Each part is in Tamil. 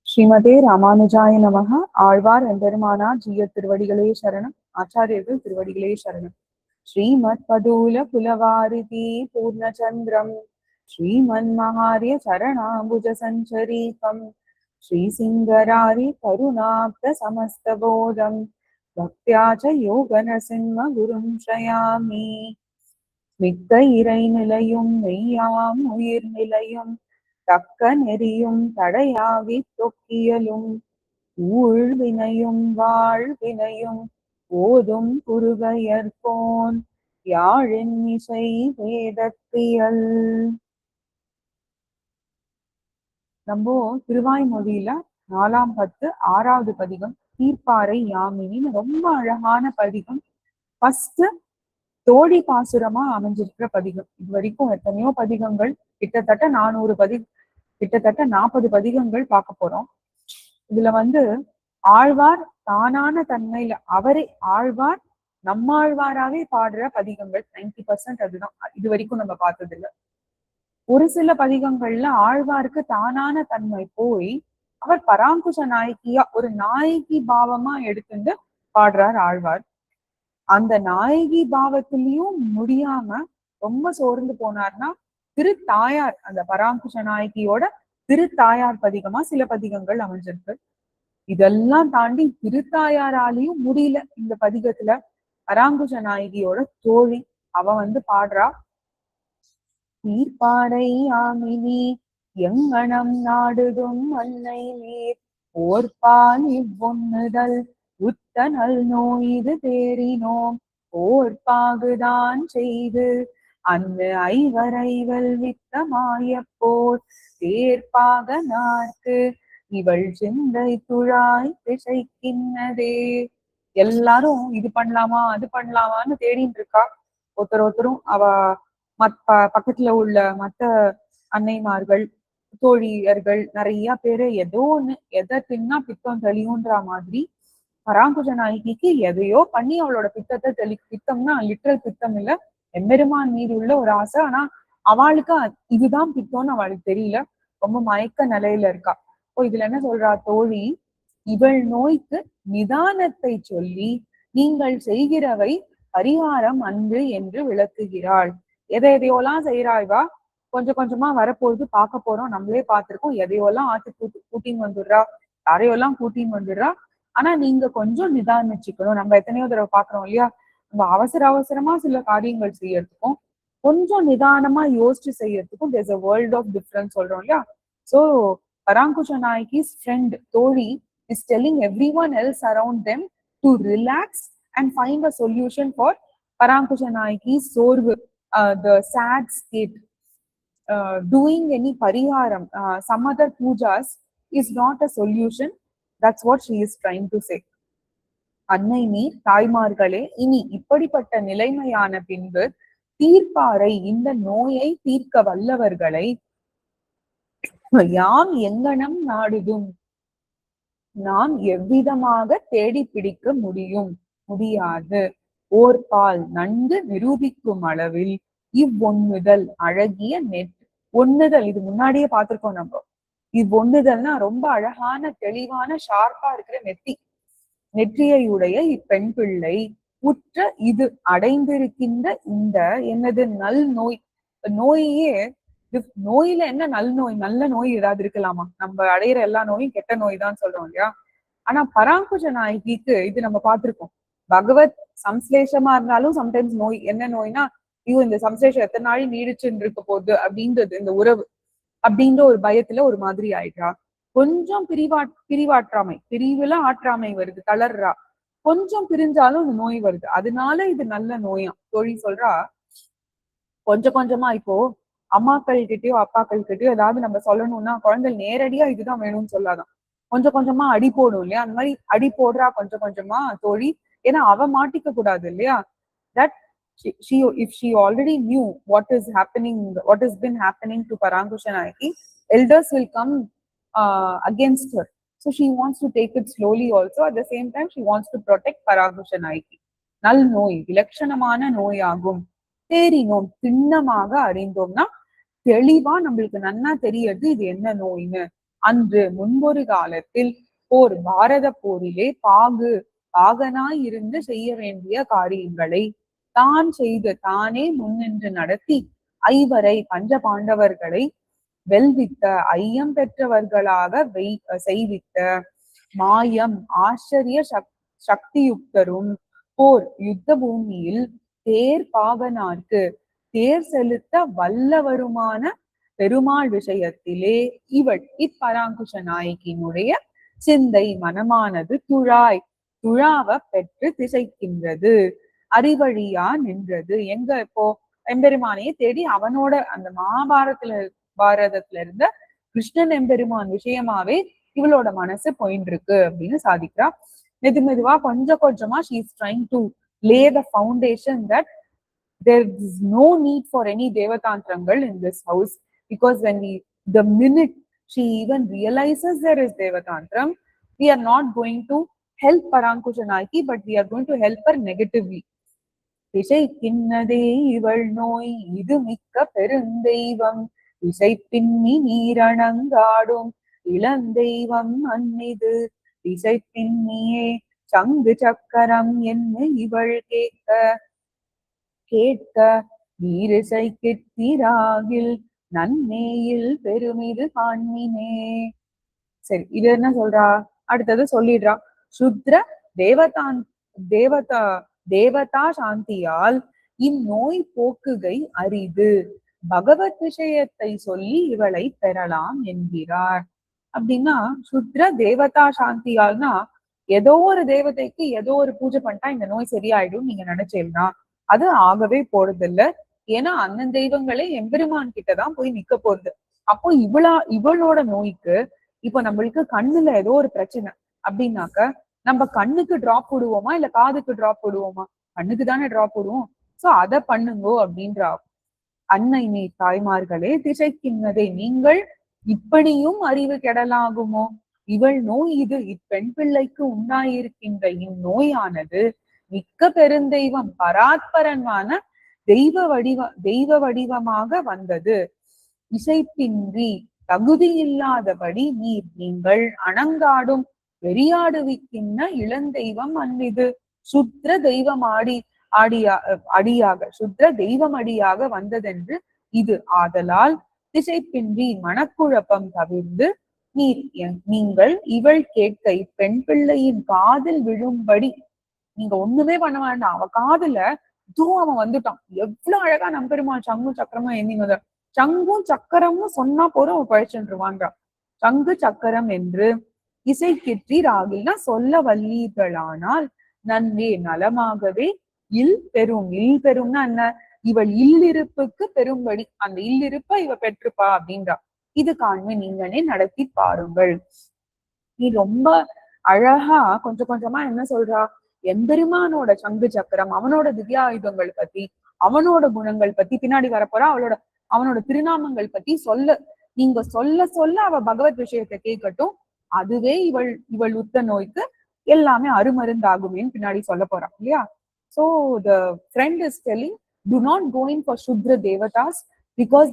ஸ்ரீமதே ராமானுஜாய நமக. ஆழ்வார் எம்பெருமானார் ஜீய திருவடிகளே சரணம். ஆச்சாரியர்கள் திருவடிகளே சரணம். ஸ்ரீமத் பதூல குலவாரிதி பூர்ணச்சந்திரம் ஸ்ரீமன் மகாரிய சரணாம்புஜ சஞ்சரீகம் ஸ்ரீசிங்கராரி கருணாப்த சமஸ்தபோதம் பக்தியாச்ச யோக நரசிம்ம குரும் ஸ்ரயாமி. மிக்க இறை நிலையும் மெய்யாம் உயிர் நிலையும் தக்க நெறியும் தடையாவி தொக்கியலும் ஊழ்வினையும் வாழ்வினையும் ஓதும் குருகையர்கோன் யாழின் இசை வேதத்தியல். நம்ம திருவாய்மொழியில 4ஆம் பத்து 6வது பதிகம் தீர்ப்பாறை யாமினின்னு ரொம்ப அழகான பதிகம். ஃபர்ஸ்ட் தோழி பாசுரமா அமைஞ்சிருக்கிற பதிகம். இது வரைக்கும் எத்தனையோ பதிகங்கள், கிட்டத்தட்ட 40 பதிகங்கள் பார்க்க போறோம். இதுல ஆழ்வார் தானான தன்மையில அவரே ஆழ்வார் நம்மாழ்வாராவே பாடுற பதிகங்கள் 90% அதுதான். இது வரைக்கும் நம்ம பார்த்தது இல்ல. ஒரு சில பதிகங்கள்ல ஆழ்வாருக்கு தானான தன்மை போய் அவர் பராங்குஷ நாயகியா ஒரு நாயகி பாவமா எடுத்துட்டு பாடுறார் ஆழ்வார். அந்த நாயகி பாவத்திலையும் முடியாம ரொம்ப சோர்ந்து போனார்னா திருத்தாயார், அந்த பராங்குஷ நாயகியோட திருத்தாயார் பதிகமா சில பதிகங்கள் அமைஞ்சிருக்கு. இதெல்லாம் தாண்டி திருத்தாயாராலையும் முடியல இந்த பதிகத்துல. பராங்குஷ நாயகியோட தோழி அவ பாடுறா. தீர்ப்பாறை யாமினி எங்கனம் நாடுதும் அன்னை நீர் ஓர்பால் இவ்வொன்னுதல் உத்த நல் நோய்து தேறினோம் ஓர்பாகுதான் செய்து அன்னு ஐவரைவல் வித்தமாய போர் தேர்ப்பாக நார்க்கு இவள் சிந்தை துழாய் திசைக்கின்னதே. எல்லாரும் இது பண்ணலாமா அது பண்ணலாமான்னு தேடிட்டு இருக்கா. ஒருத்தரும் அவ பக்கத்துல உள்ள மத்த அன்னைமார்கள் தோழியர்கள் நிறைய பேரு ஏதோ ஒண்ணு எதை தின்னா பித்தம் தெளியுன்ற மாதிரி பராங்குஷ நாயகிக்கு எதையோ பண்ணி அவளோட பித்தத்தை பித்தம்னா லிட்டரல் பித்தம் இல்ல, எம்பெருமான் மீது உள்ள ஒரு ஆசை. ஆனா அவளுக்கு இதுதான் பித்தம்னு அவளுக்கு தெரியல, ரொம்ப மயக்க நிலையில இருக்கா. இதுல என்ன சொல்றா தோழி, இவள் நோய்க்கு நிதானத்தை சொல்லி நீங்கள் செய்கிறவை பரிகாரம் அன்று என்று விளக்குகிறாள். எதையோலாம் செய்யறாய்வா, கொஞ்சம் கொஞ்சமா வரப்போகுது பார்க்க போறோம், நம்மளே பார்த்திருக்கோம். எதையோலாம் ஆத்து கூட்டின்னு வந்துடுறா, யாரையெல்லாம் கூட்டின்னு வந்துடுறா. ஆனா நீங்க கொஞ்சம் நிதானிச்சுக்கணும். நம்ம எத்தனையோ தடவை பாக்குறோம் இல்லையா, நம்ம அவசரமா சில காரியங்கள் செய்யறதுக்கும் கொஞ்சம் நிதானமா யோசிச்சு செய்யறதுக்கும் there's a world of difference சொல்றோம் இல்லையா. So பராங்குஷ நாயகி's friend தோழி is telling everyone else around them to relax and find a solution for Parankusa நாயகி's சோர்வு, the sad state. Doing any pariharam, some other pujas is not a solution. That's what she is trying to say. அன்னை நீர் தாய்மார்களே, இனி இப்படிப்பட்ட நிலைமையான பின்பு தீர்ப்பாறை இந்த நோயை தீர்க்க வல்லவர்களை யாம் எங்கனம் நாடுதும் நாம் எவ்விதமாக தேடி பிடிக்க முடியாது. ஓர்பால் நன்கு நிரூபிக்கும் அளவில் இவ்வொன்னுதல் அழகிய ஒண்ணுதல், இது முன்னாடியே பார்த்திருக்கோம் நம்ம. இவ்வொன்னுதல்னா ரொம்ப அழகான தெளிவான ஷார்ப்பா இருக்கிற நெற்றியுடைய இப்பெண் பிள்ளை உற்ற இது அடைந்திருக்கின்ற இந்த என்னது நல் நோய். நோயே நோயில என்ன நல் நோய், நல்ல நோய் ஏதாவது இருக்கலாமா? நம்ம அடையிற எல்லா நோயும் கெட்ட நோய் தான் சொல்றோம் இல்லையா. ஆனா பராங்குஷ நாயகிக்கு இது நம்ம பார்த்திருக்கோம். பகவத் சம்ஸ்லேஷமா இருந்தாலும் சம்டைம்ஸ் நோய், என்ன நோய்னா ஐயோ இந்த சம்ஸ்லேஷம் எத்தனை நாளை நீடிச்சுன்னு இருக்க போகுது அப்படின்றது, இந்த உறவு அப்படின்ற ஒரு பயத்துல ஒரு மாதிரி ஆயிட்டா. கொஞ்சம் பிரிவாற்றாமை, பிரிவுல ஆற்றாமை வருது, தளர்றா. கொஞ்சம் பிரிஞ்சாலும் இந்த நோய் வருது, அதனால இது நல்ல நோயா தோழி சொல்றா. கொஞ்சம் கொஞ்சமா இப்போ அம்மாக்கள் கிட்டயோ அப்பாக்கள் கிட்டயோ ஏதாவது நம்ம சொல்லணும்னா குழந்தை நேரடியா இதுதான் வேணும்னு சொல்லாதான், கொஞ்சம் கொஞ்சமா அடி போடும் இல்லையா. அந்த மாதிரி அடி போடுறா கொஞ்சம் கொஞ்சமா தோழி. ஏன்னா அவ மாட்டிக்க கூடாது இல்லையா. That if she already knew what has been happening to Parangusha Nayaki, elders will come against her. So she wants to take it slowly also. At the same time, she wants to protect Parangusha Nayaki. நல் நோய் விலட்சணமான நோயாகும். தேறினோம் திண்ணமாக அறிந்தோம்னா தெளிவா நம்மளுக்கு நன்னா தெரியறது இது என்ன நோய்னு. அன்று முன்பொரு காலத்தில் பாரத போரிலே பாகனாய் இருந்து செய்ய வேண்டிய காரியங்களை தானே முன்னின்று நடத்தி ஐவரை பஞ்ச பாண்டவர்களை வெல்வித்த ஐயம் பெற்றவர்களாக செய்வித்த மாயம் ஆச்சரிய சக்தியுக்தரும் போர் யுத்த பூமியில் தேர் பாகனார்க்கு தேர் செலுத்த வல்லவருமான பெருமாள் விஷயத்திலே இப்பராங்குஷ நாயகியினுடைய சிந்தை மனமானது துழாவ பெற்று திசைக்கின்றது, அறிவழியா நின்றது. எங்க இப்போ எம்பெருமானையே தேடி அவனோட அந்த பாரதத்துல இருந்த கிருஷ்ணன் எம்பெருமான் விஷயமாவே இவளோட மனசு போயிட்டு இருக்கு அப்படின்னு சாதிக்கிறா. மெதுவா கொஞ்சமா she is trying to lay the foundation that there is no need for any devatantrangal in this house, because the minute she even realizes there is devatantram, we are not going to help Parankusha Nayaki, but we are going to help her negatively. திசைக்கின்னதே இவள் நோய் இது மிக்க பெருந்தெய்வம், திசை பின்னி நீரணங்காடும் இளந்தெய்வம் அந்நிது, திசை பின்னியே சங்கு சக்கரம் என்ன இவள் கேட்க நீரிசை கித்திராகில் நன்னேயில் பெருமிது காண்மினே. சரி, இது என்ன சொல்றா? அடுத்தது சொல்லிடுறா. சுத்ர தேவதா சாந்தியால் இந்நோய் போக்குகை அரிது, பகவத் விஷயத்தை சொல்லி இவளை பெறலாம் என்கிறார். அப்படின்னா சுத்ர தேவதா சாந்தியால்னா ஏதோ ஒரு தேவதைக்கு ஏதோ ஒரு பூஜை பண்ணிட்டா இந்த நோய் சரியாயிடும் நீங்க நினைச்சேன்னா அது ஆகவே போறதில்ல. ஏன்னா அந்த தெய்வங்களே எம்பெருமான் கிட்டதான் போய் நிக்க போறது. அப்போ இவளோட நோய்க்கு இப்போ நம்மளுக்கு கண்ணுல ஏதோ ஒரு பிரச்சனை அப்படின்னாக்க நம்ம கண்ணுக்கு டிராப் போடுவோமா இல்ல காதுக்கு டிராப் போடுவோமா? கண்ணுக்கு தானே டிராப் போடுவோம். சோ அதை பண்ணுங்கோ அப்படின்றா. அன்னை நீ தாய்மார்களே திசைக்கின்னதை நீங்கள் இப்படியும் அறிவு கெடலாகுமோ? இவள் நோய் இது இப்பெண் பிள்ளைக்கு உண்டாயிருக்கின்ற இந்நோயானது மிக்க பெருந்தெய்வம் பராத்பரனான தெய்வ வடிவமாக வந்தது. இசைப்பின்றி தகுதி இல்லாதபடி நீங்கள் அணங்காடும் வெறியாடுவிக்கின்ற இளந்தெய்வம் அன்னிது, சுத்ர தெய்வம் சுத்ர தெய்வம் அடியாக வந்ததென்று இது. ஆதலால் திசைப்பின்றி மனக்குழப்பம் தவிர்ந்து நீங்கள் இவள் கேட்க இப்பெண் பிள்ளையின் காதில் விழும்படி நீங்க ஒண்ணுமே பண்ண வேண்டாம். அவ காதுல அவன் வந்துட்டான். எவ்வளவு அழகா நம்பெருமாள் சங்கும் சக்கரமும் எண்ணிங்க. சங்கும் சக்கரமும் சொன்னா போதும் அவன் பழிச்சுருவான்றான். சங்கு சக்கரம் என்று இசை கிற்றி ராகில்னா சொல்ல வல்லீர்களானால் நன்னே நலமாகவே பெரும்னா என்ன? இவள் இல்லிருப்புக்கு பெரும்படி அந்த இல்லிருப்ப இவ பெற்றுப்பா அப்படின்றா. இது காண்மை நீங்களே நடத்தி பாருங்கள். நீ ரொம்ப அழகா கொஞ்சமா என்ன சொல்றா? எம்பெருமானோட சங்கு சக்கரம், அவனோட திவ்யாயுதங்கள் பத்தி, அவனோட குணங்கள் பத்தி பின்னாடி வரப்போறா. அவனோட திருநாமங்கள் பத்தி நீங்க சொல்ல அவ பகவத் விஷயத்தை கேட்கட்டும். அதுவே இவள் உத்த நோய்க்கு எல்லாமே அருமருந்தாகுமேன்னு பின்னாடி சொல்ல போறான் இல்லையா? So the friend is telling, do not go in for Shudra Devatas, because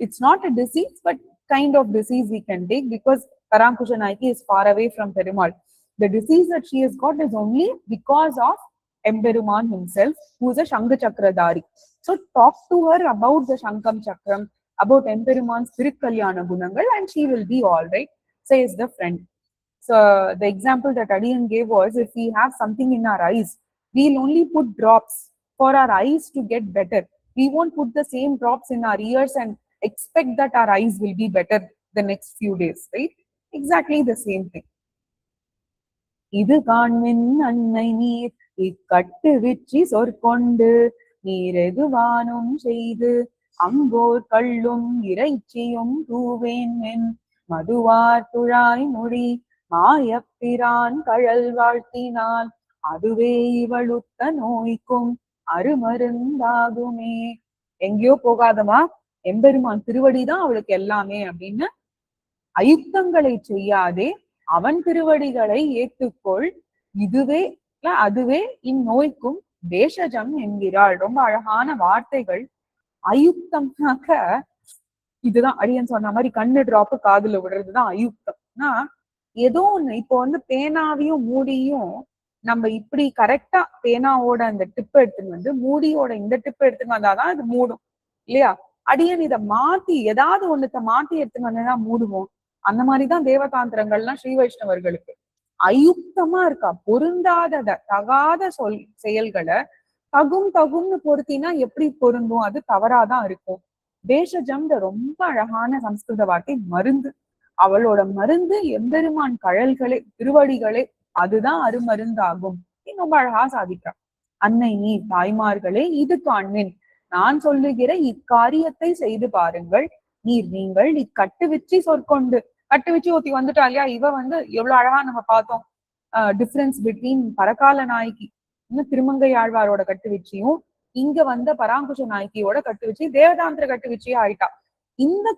it's not a disease, but kind of disease we can take, because Parankusha Nayaki is far away from Perumal. The disease that she has got is only because of Emberuman himself, who is a Shanga Chakradari. So talk to her about the Shankam Chakram, about Emperuman's Tirukkalyana Gunangal, and she will be all right, says the friend. So the example that Adiyan gave was, if we have something in our eyes, we'll only put drops for our eyes to get better. We won't put the same drops in our ears and expect that our eyes will be better the next few days, right? Exactly the same thing. இது காண்மின் அன்னை நீர் இக்கட்டு விச்சி சொற்கொண்டு நீர் எதுவானும் செய்து அங்கோர் கள்ளும் இறைச்சியும் தூவேன் மதுவார் துழாய் மொழி மாயப்பிரான் கழல் வாழ்த்தினால் அதுவே இவளுத்த நோய்க்கும் அருமருந்தாகுமே. எங்கேயோ போகாதமா, எம்பெருமான் திருவடிதான் அவளுக்கு எல்லாமே அப்படின்னு அயுக்தங்களை செய்யாதே அவன் திருவடிகளை ஏத்துக்கொள், அதுவே இந்நோய்க்கும் தேசஜம் என்கிறாள். ரொம்ப அழகான வார்த்தைகள். அயுக்தம்னாக்க இதுதான் அடியன் சொன்ன மாதிரி கண்ணு டிராப் காதுல விடுறதுதான் அயுக்தம்னா ஏதோ ஒண்ணு. இப்போ வந்து பேனாவையும் மூடியும் நம்ம இப்படி கரெக்டா பேனாவோட அந்த டிப் எடுத்துன்னு வந்து மூடியோட இந்த டிப் எடுத்துன்னு வந்தாதான் இது மூடும் இல்லையா? அடியன் இதை மாத்தி ஏதாவது ஒண்ணுத்த மாத்தி எடுத்துன்னு வந்துதான் மூடுவோம். அந்த மாதிரிதான் தேவதாந்திரங்கள்லாம் ஸ்ரீ வைஷ்ணவர்களுக்கு அயுக்தமா இருக்கா, பொருந்தாத தகாத செயல்களை தகும்னு பொருத்தினா எப்படி பொருந்தும்? அது தவறாதான் இருக்கும். பேஷஜம்ன்ற ரொம்ப அழகான சம்ஸ்கிருத வார்த்தை மருந்து. அவளோட மருந்து எம்பெருமான் கழல்களே திருவடிகளே, அதுதான் அருமருந்தாகும். ரொம்ப அழகா சாதிக்கிறான். அன்னை நீர் தாய்மார்களே இது காண்மின், நான் சொல்லுகிற இக்காரியத்தை செய்து பாருங்கள். நீங்கள் இக்கட்டுவிச்சி சொற்கொண்டு, கட்டுவிச்சி ஒத்தி வந்துட்டா இல்லையா? இவ வந்து எவ்வளவு அழகா நம்ம பார்த்தோம் டிஃபரன்ஸ் பிட்வீன் பரகால நாய்க்கு இன்னும் திருமங்கை ஆழ்வாரோட கட்டுவிச்சியும் இங்க வந்த பராங்குஷ நாயக்கியோட கட்டுவிச்சி தேவதாந்திர கட்டுவிச்சியா ஆயிட்டா. இந்த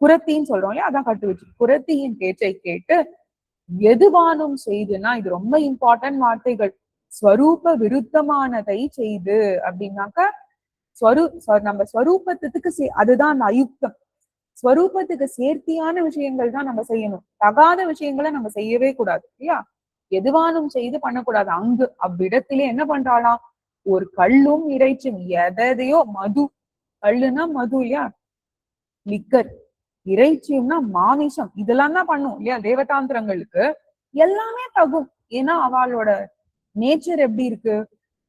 குரத்தின்னு சொல்றோம் இல்லையா, அதான் கட்டுவிச்சி. குரத்தியின் பேச்சை கேட்டு எதுவானும் செய்துன்னா, இது ரொம்ப இம்பார்ட்டன்ட் வார்த்தைகள். ஸ்வரூப விருத்தமானதை செய்து அப்படின்னாக்க நம்ம ஸ்வரூபத்துக்கு அதுதான் அந்த அயுக்தம். ஸ்வரூபத்துக்கு சேர்த்தியான விஷயங்கள் தான் நம்ம செய்யணும். தகாத விஷயங்களை நம்ம செய்யவே கூடாது இல்லையா? எதுவானும் செய்து பண்ணக்கூடாது. அங்கு அவ்விடத்திலே என்ன பண்றாளாம்? ஒரு கல்லும் இறைச்சும் எதையோ மது, கல்லுன்னா மது இல்லையா, லிக்கர், இறைச்சியும்னா மாமிசம், இதெல்லாம் தான் பண்ணும் இல்லையா? தேவதாந்திரங்களுக்கு எல்லாமே தகும். ஏன்னா அவளோட நேச்சர் எப்படி இருக்கு?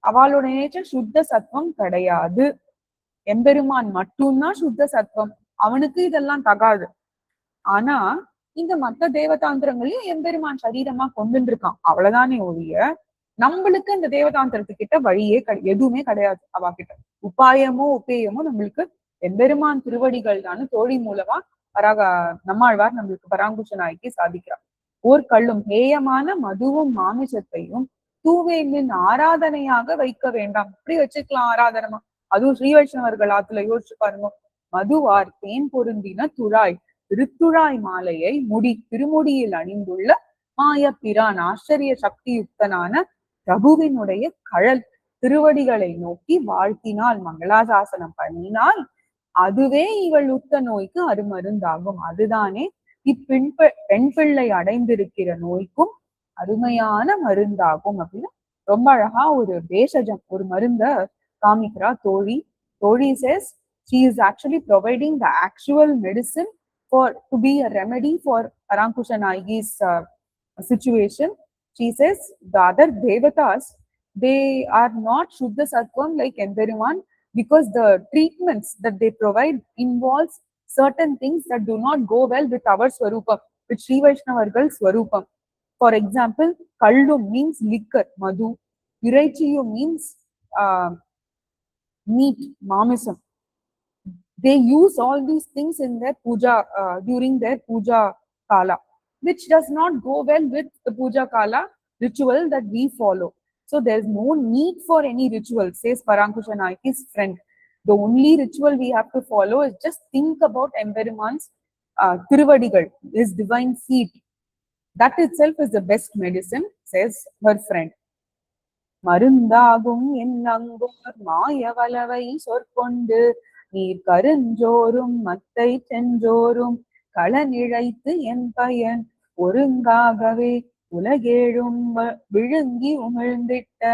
அவளோட நேச்சர் சுத்த சத்துவம் கிடையாது. எம்பெருமான் மட்டும்தான் சுத்த சத்துவம், அவனுக்கு இதெல்லாம் தகாது. ஆனா இந்த மத்த தேவதாந்திரங்களையும் எம்பெருமான் சரீரமா கொண்டு இருக்கான், அவ்வளவுதானே ஒழிய நம்மளுக்கு இந்த தேவதாந்திரத்துக்கிட்ட வழியே எதுவுமே கிடையாது. அவ கிட்ட உபாயமோ உபேயமோ நம்மளுக்கு எம்பெருமான் திருவடிகள் தானே தோழி மூலமா நம்மாழ்வார் நம்மளுக்கு பராங்குஷ நாய்க்கு சாதிக்கிறார். ஓர் கல்லும் ஹேயமான மதுவும் மாமிசத்தையும் தூவேமின் ஆராதனையாக வைக்க வேண்டாம். இப்படி வச்சுக்கலாம் ஆராதனமா. அதுவும் ஸ்ரீ வைஷ்ணவர்கள் ஆத்துல யோசிச்சு பாருங்க. மதுவார் தேன் பொருந்தின துழாய் திருத்துழாய் மாலையை திருமுடியில் அணிந்துள்ள மாயப்பிரான் ஆச்சரிய சக்தி யுக்தனான பிரபுவினுடைய கழல் திருவடிகளை நோக்கி வாழ்த்தினால், மங்களாசாசனம் பண்ணினால் அதுவே இவள் உத்த நோய்க்கு அருமருந்தாகும். அதுதானே பெண் பிள்ளை அடைந்திருக்கிற நோய்க்கும் அருமையான மருந்தாகும் அப்படின்னு ரொம்ப அழகா ஒரு பேஷஜம், ஒரு மருந்த காமிக்கிறா தோழி. தோழி says she is actually providing the actual medicine to be a remedy for Parankusha Nayi's situation. She says the other devatas, they are not Shuddha Sattvam like Emperuman, because the treatments that they provide involves certain things that do not go well with our Swarupam, with Sri Vaishnavargal Swarupam. For example, Kallum means liquor, Madhu. Iraichiyum means meat, Mamisam. They use all these things in their puja, during their puja kala, which does not go well with the puja kala ritual that we follow. So there's no need for any ritual, says Parankusha Nayiki's friend. The only ritual we have to follow is just think about Emperuman's Tiruvadigal, his divine feet. That itself is the best medicine, says her friend. மருந்தாகும் என்னங்கோர் மாயவலவை சொற்கொண்டு நீர் கருஞ்சோறும் மத்தை சென்றோறும் களநிழைத்து என் பயன் ஒருங்காகவே உலகேழும் விழுங்கி உமிழ்ந்திட்ட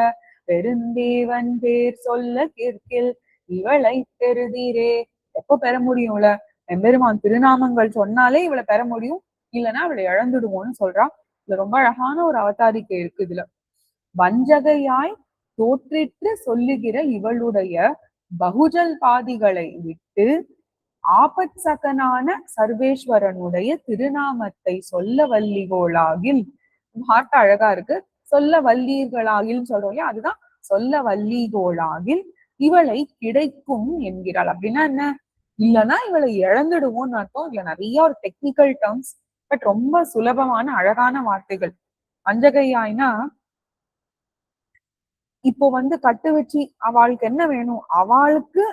பெருந்தேவன் பேர் சொல்ல கிற்கில் இவளை பெறுதீரே. எப்போ பெற முடியும்ல? எம்பெருமான் திருநாமங்கள் சொன்னாலே இவளை பெற முடியும், இல்லைன்னா அவளை இழந்துடுவோம்னு சொல்றான். இது ரொம்ப அழகான ஒரு அவதாரிக்கை இருக்கு இதுல. வஞ்சகையாய் தோற்றிற்று சொல்லுகிற இவளுடைய பகுஜல் பாதிகளை விட்டு ஆபத் சகனான சர்வேஸ்வரனுடைய திருநாமத்தை சொல்ல வல்லிகோளாகில், வார்த்தை அழகா இருக்கு, சொல்ல வல்லீர்களாகில் சொல்றோம் இல்லையா, அதுதான் சொல்ல வல்லிகோளாகில் இவளை கிடைக்கும் என்கிறாள். அப்படின்னா என்ன? இல்லைன்னா இவளை இழந்துடுவோம்னு அர்த்தம். இதுல நிறைய ஒரு டெக்னிக்கல் டேர்ம்ஸ், பட் ரொம்ப சுலபமான அழகான வார்த்தைகள். வஞ்சகையாய்னா இப்போ வந்து கட்டு வச்சு அவளுக்கு என்ன வேணும், அவளுக்கு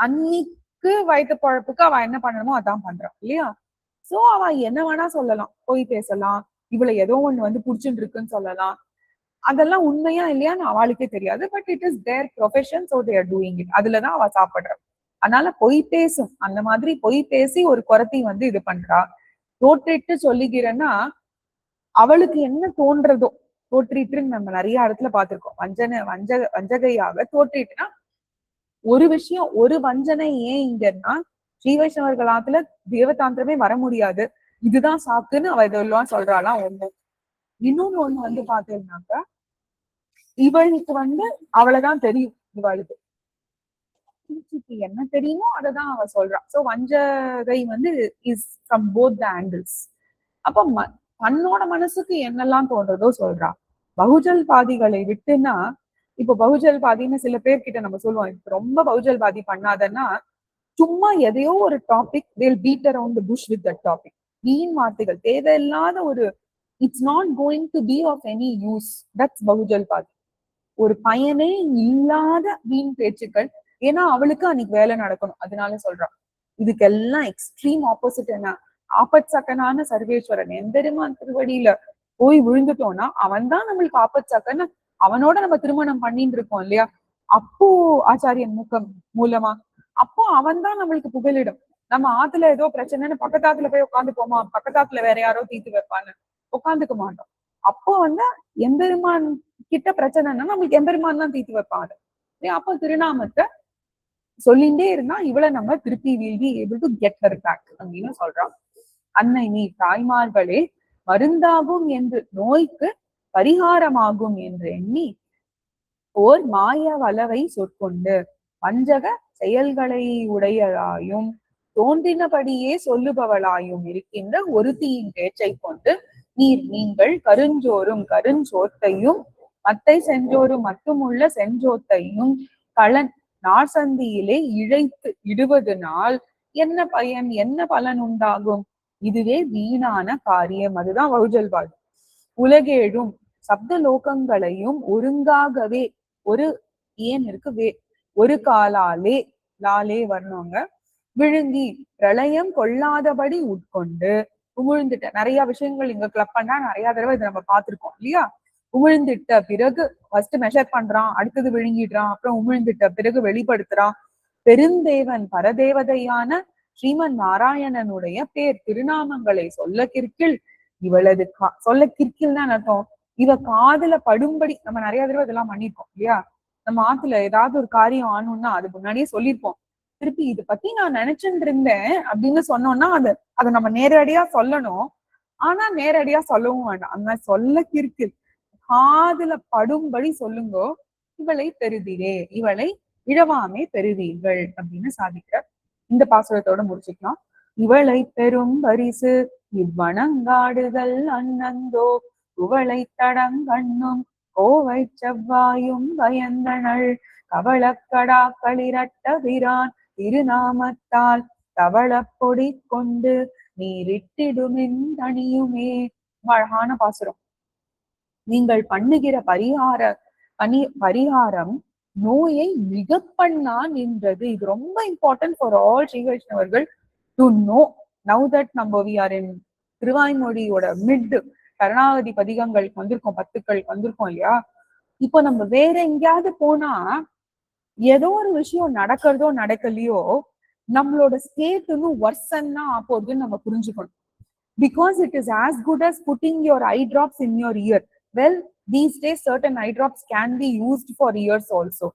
அன்னைக்கு வயிற்று பழப்புக்கு அவ என்ன பண்ணணுமோ அதான் பண்றான் இல்லையா? சோ அவ என்ன வேணா சொல்லலாம், போய் பேசலாம், இவளை ஏதோ ஒண்ணு வந்து புடிச்சுட்டு இருக்குன்னு சொல்லலாம். அதெல்லாம் உண்மையா இல்லையான்னு அவளுக்கே தெரியாது. But it is their profession, so they are doing it. அதுலதான் அவ சாப்பிடுற. அதனால பொய் பேசும், அந்த மாதிரி பொய் பேசி ஒரு குறத்தி வந்து இது பண்றா. தோற்றிட்டு சொல்லுகிறேன்னா அவளுக்கு என்ன தோன்றதோ, தோற்றிட்டுன்னு நம்ம நிறைய இடத்துல பார்த்திருக்கோம். வஞ்சகையாக தோற்றிட்டுனா ஒரு விஷயம், ஒரு வஞ்சனை ஏன் இங்கன்னா ஸ்ரீ வைஷ்ணவர்களாத்துல தேவதாந்திரமே வர முடியாது, இதுதான் சாக்குன்னு அவ இதெல்லாம் சொல்றாளாம் ஒண்ணு. இன்னொன்னு ஒண்ணு வந்து பாத்தீங்கன்னாக்கா இவளுக்கு வந்து அவளைதான் தெரியும், இவளுக்கு என்ன தெரியுமோ அததான் அவ சொல்றா. சோ வஞ்சகை வந்து is from both the angles. அப்ப தன்னோட மனசுக்கு என்னெல்லாம் தோன்றதோ சொல்றா. பகுஜல் பாதிகளை விட்டுன்னா, இப்போ பகுஜல் பாதின்னு சில பேர்கிட்ட நம்ம சொல்லுவோம், இப்ப ரொம்ப பகுஜல் பாதி பண்ணாதன்னா சும்மா எதையோ ஒரு topic they'll beat around the bush with that topic. வீண் வார்த்தைகள், தேவையில்லாத ஒரு it's not going to be of any use. That's பகுஜல் பாதி. ஒரு பயனே இல்லாத வீண் பேச்சுக்கள். ஏன்னா அவளுக்கு அன்னைக்கு வேலை நடக்கணும், அதனால சொல்றான். இதுக்கெல்லாம் எக்ஸ்ட்ரீம் ஆப்போசிட் என்ன, ஆபத் சக்கனான சர்வேஸ்வரன் எம்பெருமான் திருவடியில போய் விழுந்துட்டோம்னா அவன் தான் நம்மளுக்கு ஆபத் சக்கன்னு. அவனோட நம்ம திருமணம் பண்ணிட்டு இருக்கோம் இல்லையா, அப்போ ஆச்சாரியன் மூலமா அப்போ அவன் தான் நம்மளுக்கு புகலிடும். நம்ம ஆத்துல ஏதோ பிரச்சனைன்னு பக்கத்தாத்துல போய் உட்காந்துப்போமா, பக்கத்தாத்துல வேற யாரோ தீர்த்து வைப்பான்னு உட்காந்துக்க மாட்டோம். அப்போ வந்து எம்பெருமான் கிட்ட பிரச்சனைன்னா நம்மளுக்கு எம்பெருமான் தான் தீர்த்து வைப்பாங்க. அப்போ திருநாமத்தை சொல்லிண்டே இருந்தா இவளை நம்ம திருப்பி will be able to get her back அப்படின்னு சொல்றான். அன்னை நீ தாய்மார்களே மருந்தாகும் என்று, நோய்க்கு பரிகாரமாகும் என்று எண்ணி ஓர் மாய வளவை சொற்கொண்டு வஞ்சக செயல்களை உடையதாயும் தோன்றினபடியே சொல்லுபவளாயும் இருக்கின்ற ஒருத்தியின் பேச்சை கொண்டு நீங்கள் கருஞ்சோறும் கருஞ்சோத்தையும் மத்தை செஞ்சோறும் மட்டுமுள்ள செஞ்சோத்தையும் களன் நார்சந்தியிலே இழைத்து இடுவதனால் என்ன பயன், என்ன பலன் உண்டாகும்? இதுவே வீணான காரியம். அதுதான் வகுஜல்வாதி. உலகேழும் சப்த லோகங்களையும் ஒருங்காகவே ஒரு ஏன் இருக்கு வே ஒரு காலாலே லாலே வரணுங்க விழுங்கி பிரளயம் கொள்ளாதபடி உட்கொண்டு உமிழ்ந்துட்ட. நிறைய விஷயங்கள் இங்க கிளப் பண்ணா நிறைய தடவை இதை நம்ம பார்த்திருக்கோம் இல்லையா. உமிழ்ந்துட்ட பிறகு ஃபர்ஸ்ட் மெஷர் பண்றான், அடுத்தது விழுங்கிடுறான், அப்புறம் உமிழ்ந்துட்ட பிறகு வெளிப்படுத்துறான். பெருந்தேவன் பரதேவதையான ஸ்ரீமன் நாராயணனுடைய பேர் திருநாமங்களை சொல்ல கிற்கில் இவளது சொல்ல கிற்கில்னா அர்த்தம் இவ காதுல படும்படி. நம்ம நிறைய தடவை இதெல்லாம் பண்ணிருக்கோம் இல்லையா. நம்ம ஆத்துல ஏதாவது ஒரு காரியம் ஆகணும்னா அது முன்னாடியே சொல்லியிருப்போம். திருப்பி இதை பத்தி நான் நினைச்சுட்டு இருந்தேன் அப்படின்னு சொன்னோம்னா அதை நம்ம நேரடியா சொல்லணும். ஆனா நேரடியா சொல்லவும் வேண்டாம், அந்த சொல்ல கிற்கில் காதுல படும்படி சொல்லுங்கோ. இவளை பெறுதிரே, இவளை இழவாமே பெறுவீர்கள் அப்படின்னு சாதிக்கிற. இந்த பாசுரத்தோட முடிச்சுக்கலாம். இவளை பெரும் பரிசு இவ்வணங்காடுதல் அன்னந்தோ குவளை தடங்கண்ணும் கோவை செவ்வாயும் பயந்தனள் கவளக்கடா களிரட்ட விரான் திருநாமத்தால் தவளப்பொடி கொண்டு நீரிட்டிடுமின் தனியுமே. அழகான பாசுரம். நீங்கள் பண்ணுகிற பரிகாரம் நோயை மிக பண்ணா நின்றது. இது ரொம்ப இம்பார்ட்டன்ட் ஃபார் ஆல் ஸ்ரீ வைஷ்ணவர்கள் டு நோ. நவ் தட் நம்ம we are in திருவாய்மொழியோட mid Karunavathi பதிகங்கள் வந்திருக்கோம், பத்துக்கள் வந்திருக்கோம் இல்லையா. இப்போ நம்ம வேற எங்கேயாவது போனா ஏதோ ஒரு விஷயம் நடக்கிறதோ நடக்கலையோ நம்மளோட ஸ்டேட் இன்னும் வர்சன்னா போகுதுன்னு நம்ம புரிஞ்சுக்கணும். Because it is as good as putting your eye drops in your ear. Well, these days certain eye drops can be used for ears also.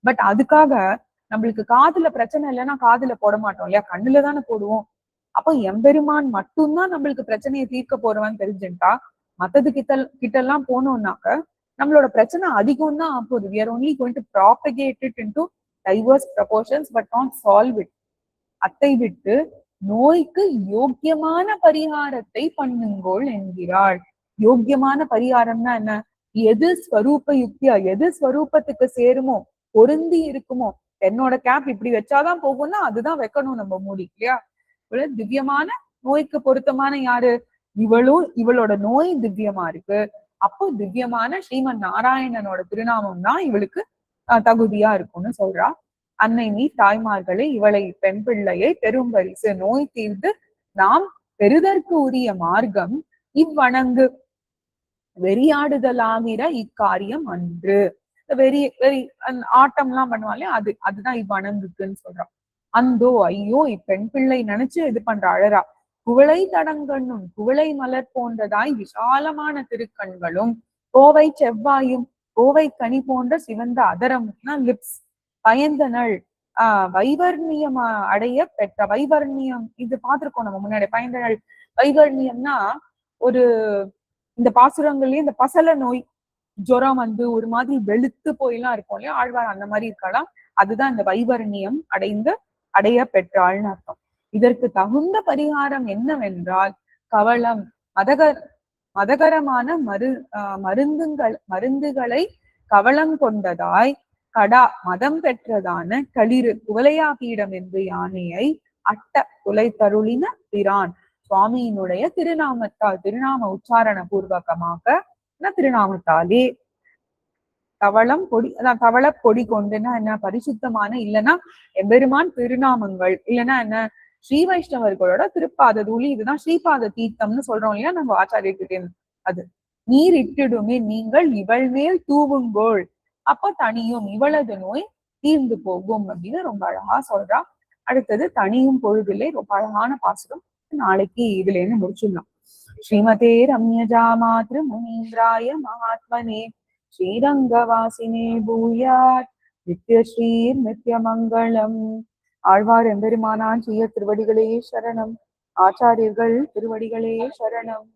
But அதுக்காக நம்மளுக்கு காதுல பிரச்சனை இல்லைன்னா காதுல போட மாட்டோம் இல்லையா, கண்ணுல தானே போடுவோம். அப்போ எம்பெருமான் மட்டும்தான் நம்மளுக்கு பிரச்சனையை தீர்க்க போறவான்னு தெரிஞ்சுட்டா மத்தது கிட்ட எல்லாம் போனோம்னாக்க நம்மளோட பிரச்சனை அதிகம் தான் ஆகுது. We are only going to propagate it into diverse proportions but not solve it. அத்தை விட்டு நோய்க்கு யோக்கியமான பரிகாரத்தை பண்ணுங்கோள் என்கிறாள். யோக்கியமான பரிகாரம்னா என்ன, எது ஸ்வரூப யுக்தியா, எது ஸ்வரூபத்துக்கு சேருமோ பொருந்தி இருக்குமோ. என்னோட கேப் இப்படி வச்சாதான் போகும்னா அதுதான் வைக்கணும் நம்ம மூடி இல்லையா. திவ்யமான நோய்க்கு பொருத்தமான யாரு, இவளோட நோய் திவ்யமா இருக்கு. அப்போ திவ்யமான ஸ்ரீமன் நாராயணனோட திருநாமம் தான் இவளுக்கு தகுதியா இருக்கும்னு சொல்றா. அன்னை நீ தாய்மார்களே இவளை பெண் பிள்ளையை பெரும் பரிசு நோய் தீர்ந்து நாம் பெறுதற்கு உரிய மார்க்கம் இவ்வணங்கு வெறியாடுதலாகிற இக்காரியம் அன்று. வெறி ஆட்டம் எல்லாம் பண்ணுவாங்க, அதுதான் இவ்வணங்குக்குன்னு சொல்றோம். அந்தோ ஐயோ இப்பெண் பிள்ளை நினைச்சு இது பண்ற அழறா. குவளை தடங்கண்ணும் குவளை மலர் போன்றதாய் விசாலமான திருக்கண்களும் கோவை செவ்வாயும் கோவை கனி போன்ற சிவந்த அதரம்னா லிப்ஸ், பயந்தனள் வைவர்ணியம் அடைய பெற்ற. வைவர்ணியம் இது பார்த்திருக்கோம் நம்ம முன்னாடி. பயந்தனள் வைவர்ணியம்னா ஒரு இந்த பாசுரங்கள்லயே இந்த பசல நோய் ஜுரம் வந்து ஒரு மாதிரி வெளுத்து போயெல்லாம் இருக்கும் இல்லையா, ஆழ்வார் அந்த மாதிரி இருக்கலாம். அதுதான் இந்த வைவர்ணியம் அடைய பெற்றாள்னு அர்த்தம். இதற்கு தகுந்த பரிகாரம் என்னவென்றால் கவளம் மதகரமான மருந்துகளை கவளம் கொண்டதாய் கடா மதம் பெற்றதான களிறு குவலையாகியிடம் என்று யானையை அட்ட குலைத்தருளின பிரான் சுவாமியினுடைய திருநாமத்தால், திருநாம உச்சாரண பூர்வகமாக திருநாமத்தாலே தவளம் பொடி, அதான் தவள பொடி கொண்டுன்னா என்ன, பரிசுத்தமான இல்லைன்னா எம்பெருமான் திருநாமங்கள், இல்லைன்னா என்ன ஸ்ரீ வைஷ்ணவர்களோட திருப்பாத தூளி, இதுதான் ஸ்ரீபாத தீர்த்தம்னு சொல்றோம் இல்லையா நம்ம ஆச்சாரியர்கிட்ட. அது நீர் இட்டிடுமே நீங்கள் இவள் மேல் தூவுங்கோள், அப்போ தனியும் இவளது நோய் தீர்ந்து போகும் அப்படின்னு ரொம்ப அழகா சொல்றா. அடுத்தது தனியும் பொழுதில்லை, ரொம்ப அழகான பாசுரம். நாளைக்கு இதுல இருந்து முடிச்சிடலாம். ஸ்ரீமதே ரம்யஜா மாத்ரு முனீந்திராய மகாத்மனே ஸ்ரீரங்கவாசினே பூயாத் நித்யஸ்ரீர் நித்யமங்கலம். ஆழ்வார் எம்பெருமானான் செய்ய திருவடிகளே சரணம். ஆச்சாரியர்கள் திருவடிகளே சரணம்.